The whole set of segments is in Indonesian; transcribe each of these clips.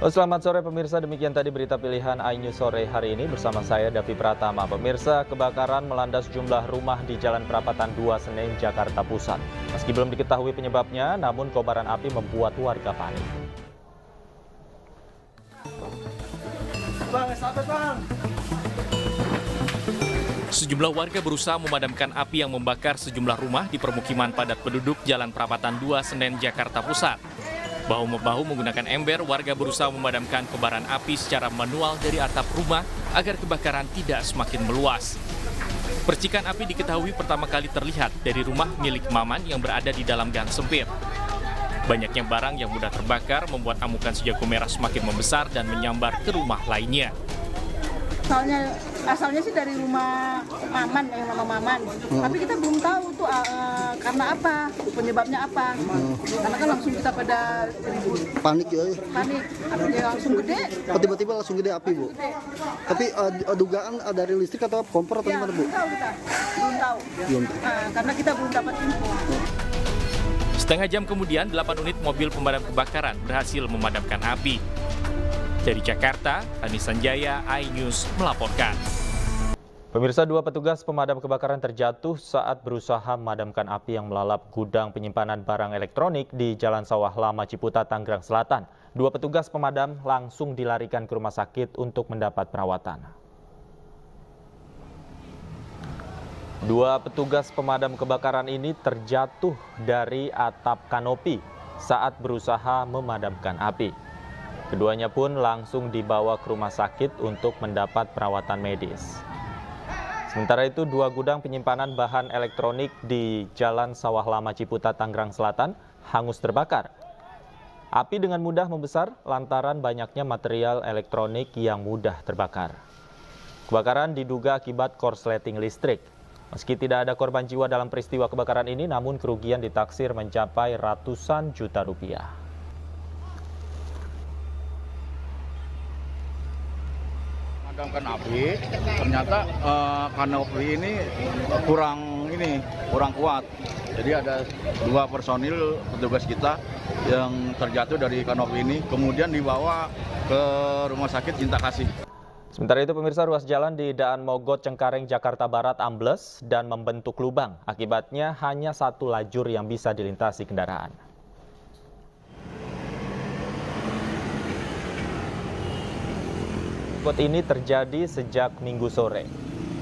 Selamat sore pemirsa, demikian tadi berita pilihan iNews sore hari ini bersama saya Davi Pratama. Pemirsa, kebakaran melanda sejumlah rumah di Jalan Perapatan 2 Senen, Jakarta Pusat. Meski belum diketahui penyebabnya, namun kobaran api membuat warga panik. Sejumlah warga berusaha memadamkan api yang membakar sejumlah rumah di permukiman padat penduduk Jalan Perapatan 2 Senen, Jakarta Pusat. Bahu-membahu menggunakan ember, warga berusaha memadamkan kobaran api secara manual dari atap rumah agar kebakaran tidak semakin meluas. Percikan api diketahui pertama kali terlihat dari rumah milik Maman yang berada di dalam gang sempit. Banyaknya barang yang mudah terbakar membuat amukan si jago merah semakin membesar dan menyambar ke rumah lainnya. Asalnya sih dari rumah Maman, yang nama Maman. Tapi kita belum tahu tuh karena apa, penyebabnya apa. Karena kan langsung kita pada ribut. Panik ya? Panik, apinya langsung gede. Tiba-tiba langsung gede api, Bu? Gede. Tapi dugaan dari listrik atau kompor atau gimana, Bu? Belum tahu kita, belum tahu. Karena kita belum dapat info. Setengah jam kemudian, 8 unit mobil pemadam kebakaran berhasil memadamkan api. Dari Jakarta, Ani Sanjaya, iNews melaporkan. Pemirsa, 2 petugas pemadam kebakaran terjatuh saat berusaha memadamkan api yang melalap gudang penyimpanan barang elektronik di Jalan Sawah Lama Ciputat, Tangerang Selatan. 2 petugas pemadam langsung dilarikan ke rumah sakit untuk mendapat perawatan. 2 petugas pemadam kebakaran ini terjatuh dari atap kanopi saat berusaha memadamkan api. Keduanya pun langsung dibawa ke rumah sakit untuk mendapat perawatan medis. Sementara itu, 2 gudang penyimpanan bahan elektronik di Jalan Sawah Lama Ciputat, Tangerang Selatan hangus terbakar. Api dengan mudah membesar lantaran banyaknya material elektronik yang mudah terbakar. Kebakaran diduga akibat korsleting listrik. Meski tidak ada korban jiwa dalam peristiwa kebakaran ini, namun kerugian ditaksir mencapai ratusan juta rupiah. Memadamkan api, ternyata kanopi ini kurang kuat. Jadi ada 2 personil petugas kita yang terjatuh dari kanopi ini, kemudian dibawa ke Rumah Sakit Cinta Kasih. Sementara itu pemirsa, ruas jalan di Daan Mogot, Cengkareng, Jakarta Barat ambles dan membentuk lubang. Akibatnya hanya 1 lajur yang bisa dilintasi kendaraan. Ini terjadi sejak Minggu sore.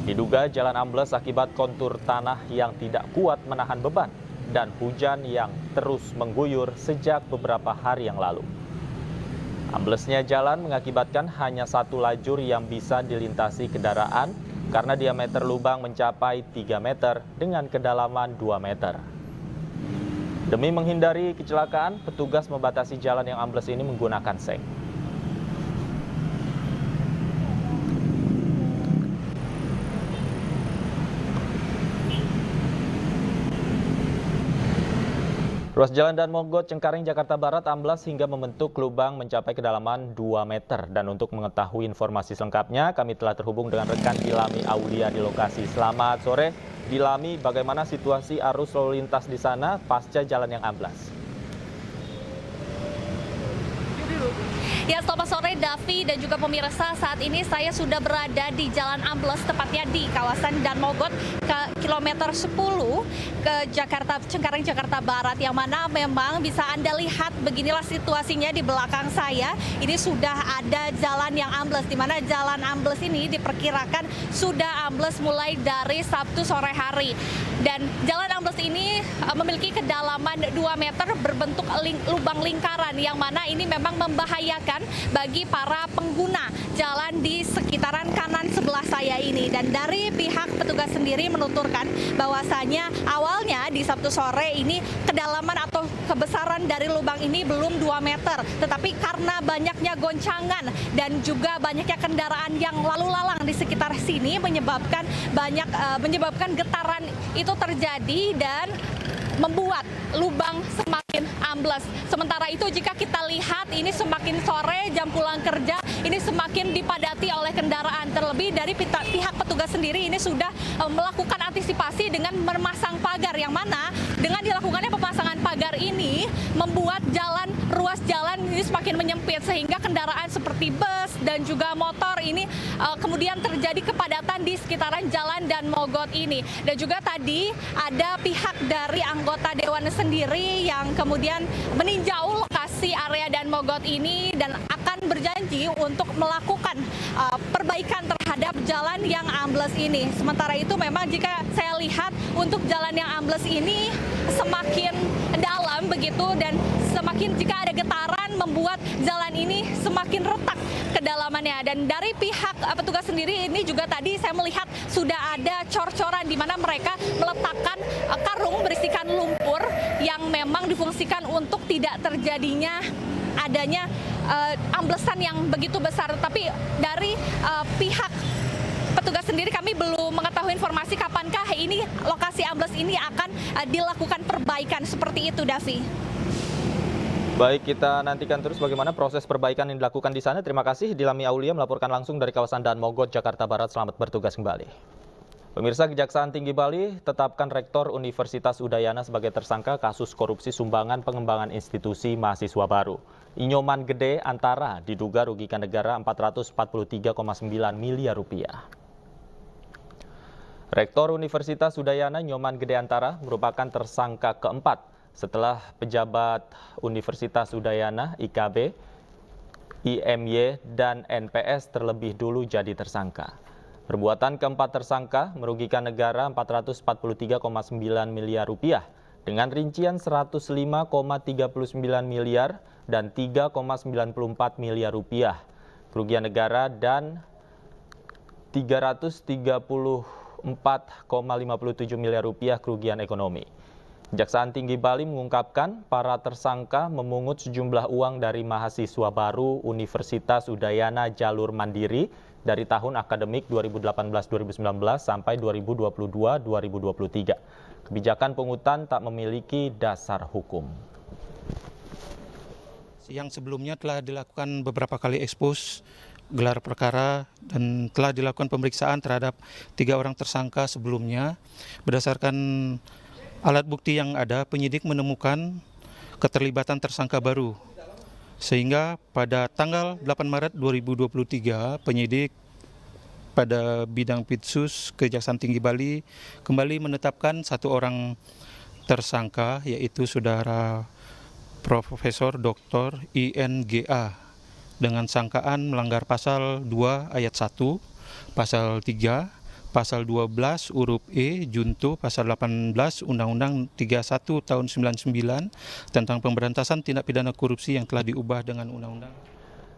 Diduga jalan ambles akibat kontur tanah yang tidak kuat menahan beban dan hujan yang terus mengguyur sejak beberapa hari yang lalu. Amblesnya jalan mengakibatkan hanya 1 lajur yang bisa dilintasi kendaraan karena diameter lubang mencapai 3 meter dengan kedalaman 2 meter. Demi menghindari kecelakaan, petugas membatasi jalan yang ambles ini menggunakan seng. Ruas jalan Daan Mogot, Cengkareng, Jakarta Barat amblas hingga membentuk lubang mencapai kedalaman 2 meter. Dan untuk mengetahui informasi selengkapnya, kami telah terhubung dengan rekan Dilami Aulia di lokasi. Selamat sore, Dilami, bagaimana situasi arus lalu lintas di sana pasca jalan yang amblas? Ya, selamat sore Davi dan juga pemirsa. Saat ini saya sudah berada di Jalan Ambles, tepatnya di kawasan Daan Mogot ke kilometer 10 ke Cengkareng, Jakarta Barat, yang mana memang bisa Anda lihat beginilah situasinya di belakang saya. Ini sudah ada jalan yang ambles, di mana jalan ambles ini diperkirakan sudah ambles mulai dari Sabtu sore hari. Dan jalan ambles ini memiliki kedalaman 2 meter berbentuk lubang lingkaran, yang mana ini memang membahayakan bagi para pengguna jalan di sekitaran kanan sebelah saya ini. Dan dari pihak petugas sendiri menuturkan bahwasanya awalnya di Sabtu sore ini kedalaman atau kebesaran dari lubang ini belum 2 meter, tetapi karena banyaknya goncangan dan juga banyaknya kendaraan yang lalu lalang di sekitar sini menyebabkan getaran itu terjadi dan membuat lubang semakin ambles. Sementara itu jika kita lihat ini semakin sore, jam pulang kerja ini semakin dipadati oleh kendaraan. Terlebih dari pihak petugas sendiri ini sudah melakukan antisipasi dengan memasang pagar, yang mana dengan dilakukannya pemasangan pagar ini membuat ruas jalan ini semakin menyempit sehingga kendaraan seperti bus dan juga motor ini kemudian terjadi kepadatan di sekitaran Jalan Dan Mogot ini. Dan juga tadi ada pihak dari anggota Dewan sendiri yang kemudian meninjau lokasi area Dan Mogot ini dan akan berjanji untuk melakukan perbaikan terhadap jalan yang ambles ini. Sementara itu memang jika saya lihat untuk jalan yang ambles ini semakin dalam begitu dan semakin jika ada getaran membuat jalan ini semakin retak kedalamannya. Dan dari pihak petugas sendiri ini juga tadi saya melihat sudah ada cor-coran di mana mereka meletakkan karung berisikan lumpur yang memang difungsikan untuk tidak terjadinya adanya amblesan yang begitu besar. Tapi dari pihak petugas sendiri kami belum mengetahui informasi kapankah ini lokasi ambles ini akan dilakukan perbaikan seperti itu, Davi. Baik, kita nantikan terus bagaimana proses perbaikan yang dilakukan di sana. Terima kasih Dilami Aulia melaporkan langsung dari kawasan Dan Mogot, Jakarta Barat. Selamat bertugas kembali. Pemirsa, Kejaksaan Tinggi Bali tetapkan Rektor Universitas Udayana sebagai tersangka kasus korupsi sumbangan pengembangan institusi mahasiswa baru. Inyoman Gede Antara diduga rugikan negara 443,9 miliar rupiah. Rektor Universitas Udayana Nyoman Gede Antara merupakan tersangka keempat setelah pejabat Universitas Udayana, IKB, IMY, dan NPS terlebih dulu jadi tersangka. Perbuatan keempat tersangka merugikan negara 443,9 miliar rupiah dengan rincian 105,39 miliar dan 3,94 miliar rupiah kerugian negara dan 334,57 miliar rupiah kerugian ekonomi. Kejaksaan Tinggi Bali mengungkapkan para tersangka memungut sejumlah uang dari mahasiswa baru Universitas Udayana jalur mandiri dari tahun akademik 2018-2019 sampai 2022-2023. Kebijakan pungutan tak memiliki dasar hukum. Yang sebelumnya telah dilakukan beberapa kali ekspos, gelar perkara, dan telah dilakukan pemeriksaan terhadap 3 orang tersangka sebelumnya. Berdasarkan alat bukti yang ada, penyidik menemukan keterlibatan tersangka baru. Sehingga pada tanggal 8 Maret 2023, penyidik pada bidang Pitsus Kejaksaan Tinggi Bali kembali menetapkan 1 orang tersangka, yaitu saudara Profesor Dr. INGA dengan sangkaan melanggar pasal 2 ayat 1, pasal 3, pasal 12 huruf E junto pasal 18 Undang-Undang 31 tahun 99 tentang pemberantasan tindak pidana korupsi yang telah diubah dengan undang-undang.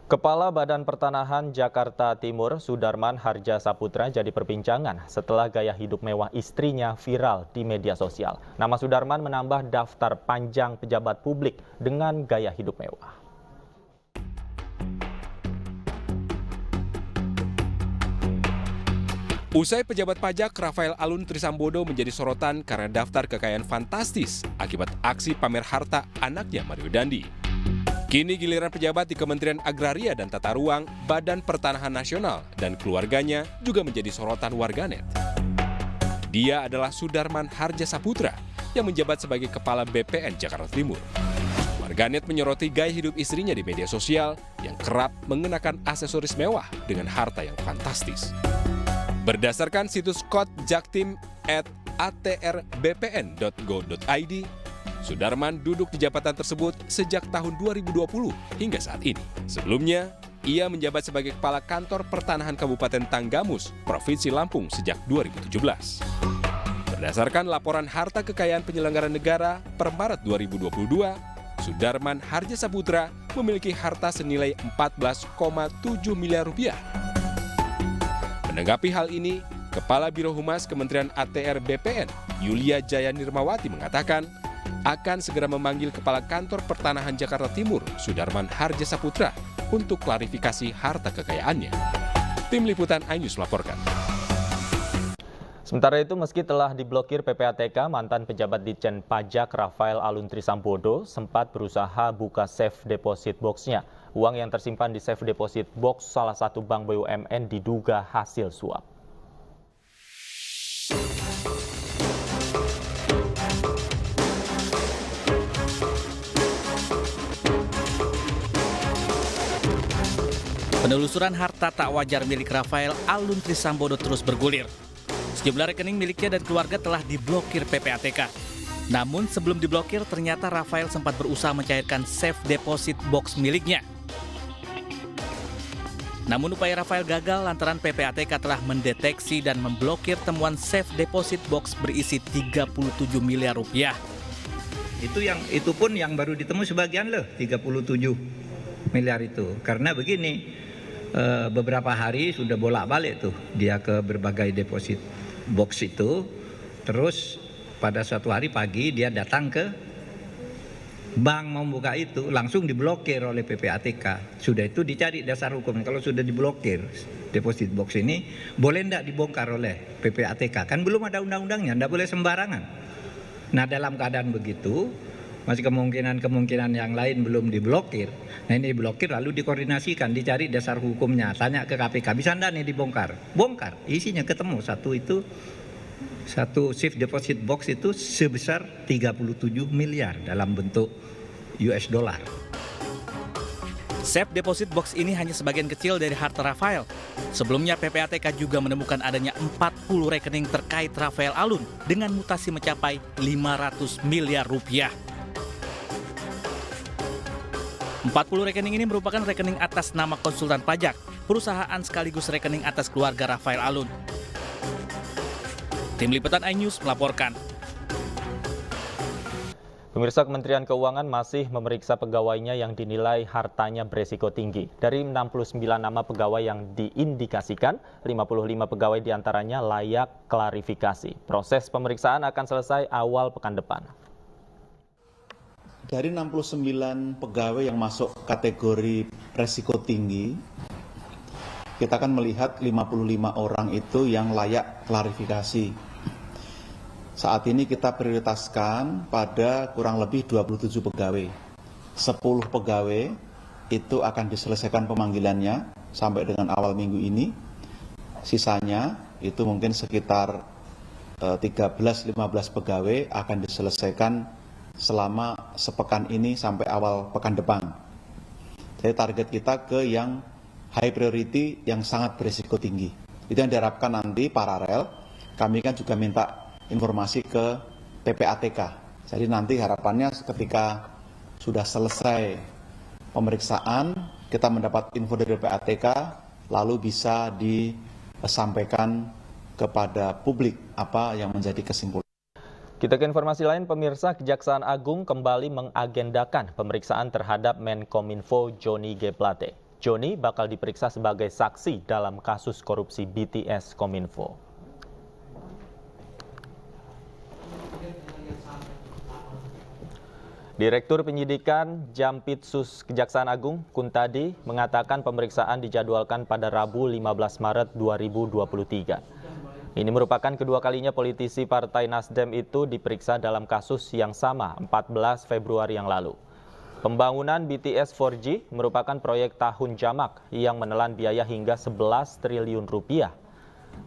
Kepala Badan Pertanahan Jakarta Timur, Sudarman Harja Saputra, jadi perbincangan setelah gaya hidup mewah istrinya viral di media sosial. Nama Sudarman menambah daftar panjang pejabat publik dengan gaya hidup mewah. Usai pejabat pajak Rafael Alun Trisambodo menjadi sorotan karena daftar kekayaan fantastis akibat aksi pamer harta anaknya Mario Dandi. Kini giliran pejabat di Kementerian Agraria dan Tata Ruang, Badan Pertanahan Nasional, dan keluarganya juga menjadi sorotan warganet. Dia adalah Sudarman Harja Saputra yang menjabat sebagai Kepala BPN Jakarta Timur. Warganet menyoroti gaya hidup istrinya di media sosial yang kerap mengenakan aksesoris mewah dengan harta yang fantastis. Berdasarkan situs kodjaktim@atrbpn.go.id, Sudarman duduk di jabatan tersebut sejak tahun 2020 hingga saat ini. Sebelumnya, ia menjabat sebagai Kepala Kantor Pertanahan Kabupaten Tanggamus, Provinsi Lampung sejak 2017. Berdasarkan laporan harta kekayaan penyelenggara negara per Maret 2022, Sudarman Harja Saputra memiliki harta senilai 14,7 miliar rupiah. Menanggapi hal ini, Kepala Biro Humas Kementerian ATR BPN, Yulia Jaya Nirmawati mengatakan akan segera memanggil Kepala Kantor Pertanahan Jakarta Timur, Sudarman Harja Saputra, untuk klarifikasi harta kekayaannya. Tim Liputan iNews melaporkan. Sementara itu, meski telah diblokir PPATK, mantan pejabat Ditjen Pajak Rafael Alun Trisambodo sempat berusaha buka safe deposit box-nya. Uang yang tersimpan di safe deposit box salah satu bank BUMN diduga hasil suap. Penelusuran harta tak wajar milik Rafael Alun Trisambodo terus bergulir. Sejumlah rekening miliknya dan keluarga telah diblokir PPATK. Namun sebelum diblokir, ternyata Rafael sempat berusaha mencairkan safe deposit box miliknya. Namun upaya Rafael gagal lantaran PPATK telah mendeteksi dan memblokir temuan safe deposit box berisi 37 miliar rupiah. Itu pun yang baru ditemu sebagian loh, 37 miliar itu. Karena begini, beberapa hari sudah bolak-balik tuh dia ke berbagai deposit box itu. Terus pada suatu hari pagi dia datang ke bank mau buka itu, langsung diblokir oleh PPATK. Sudah itu dicari dasar hukum. Kalau sudah diblokir deposit box ini, boleh tidak dibongkar oleh PPATK? Kan belum ada undang-undangnya, tidak boleh sembarangan. Nah dalam keadaan begitu, masih kemungkinan yang lain belum diblokir. Nah ini diblokir lalu dikoordinasikan, dicari dasar hukumnya, tanya ke KPK, bisa enggak nih dibongkar? Bongkar, isinya ketemu satu safe deposit box itu sebesar 37 miliar dalam bentuk US dollar. Safe deposit box ini hanya sebagian kecil dari harta Rafael. Sebelumnya PPATK juga menemukan adanya 40 rekening terkait Rafael Alun dengan mutasi mencapai 500 miliar rupiah. 40 rekening ini merupakan rekening atas nama konsultan pajak, perusahaan sekaligus rekening atas keluarga Rafael Alun. Tim Liputan iNews melaporkan. Pemirsa, Kementerian Keuangan masih memeriksa pegawainya yang dinilai hartanya beresiko tinggi. Dari 69 nama pegawai yang diindikasikan, 55 pegawai diantaranya layak klarifikasi. Proses pemeriksaan akan selesai awal pekan depan. Dari 69 pegawai yang masuk kategori resiko tinggi, kita akan melihat 55 orang itu yang layak klarifikasi. Saat ini kita prioritaskan pada kurang lebih 27 pegawai. 10 pegawai itu akan diselesaikan pemanggilannya sampai dengan awal minggu ini. Sisanya itu mungkin sekitar 13-15 pegawai akan diselesaikan selama sepekan ini sampai awal pekan depan. Jadi target kita ke yang high priority yang sangat berisiko tinggi. Itu yang diharapkan nanti paralel. Kami kan juga minta informasi ke PPATK. Jadi nanti harapannya ketika sudah selesai pemeriksaan, kita mendapat info dari PPATK, lalu bisa disampaikan kepada publik apa yang menjadi kesimpulan. Kita ke informasi lain, pemirsa. Kejaksaan Agung kembali mengagendakan pemeriksaan terhadap Menkominfo Johnny G. Plate. Johnny bakal diperiksa sebagai saksi dalam kasus korupsi BTS Kominfo. Direktur Penyidikan Jampitsus Kejaksaan Agung, Kuntadi, mengatakan pemeriksaan dijadwalkan pada Rabu 15 Maret 2023. Ini merupakan kedua kalinya politisi Partai Nasdem itu diperiksa dalam kasus yang sama 14 Februari yang lalu. Pembangunan BTS 4G merupakan proyek tahun jamak yang menelan biaya hingga 11 triliun rupiah.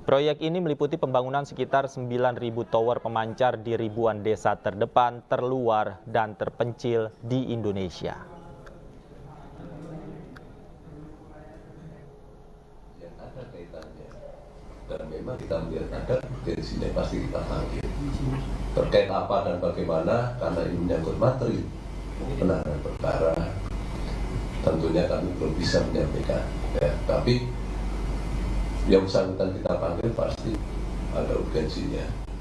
Proyek ini meliputi pembangunan sekitar 9.000 tower pemancar di ribuan desa terdepan, terluar, dan terpencil di Indonesia. Yang ada kaitannya, dan memang kita melihat ada urgensinya pasti kita panggil. Terkait apa dan bagaimana, karena ini menyangkut materi penanganan perkara, tentunya kami belum bisa menyampaikan. Ya, tapi yang bersangkutan kita panggil pasti ada urgensinya.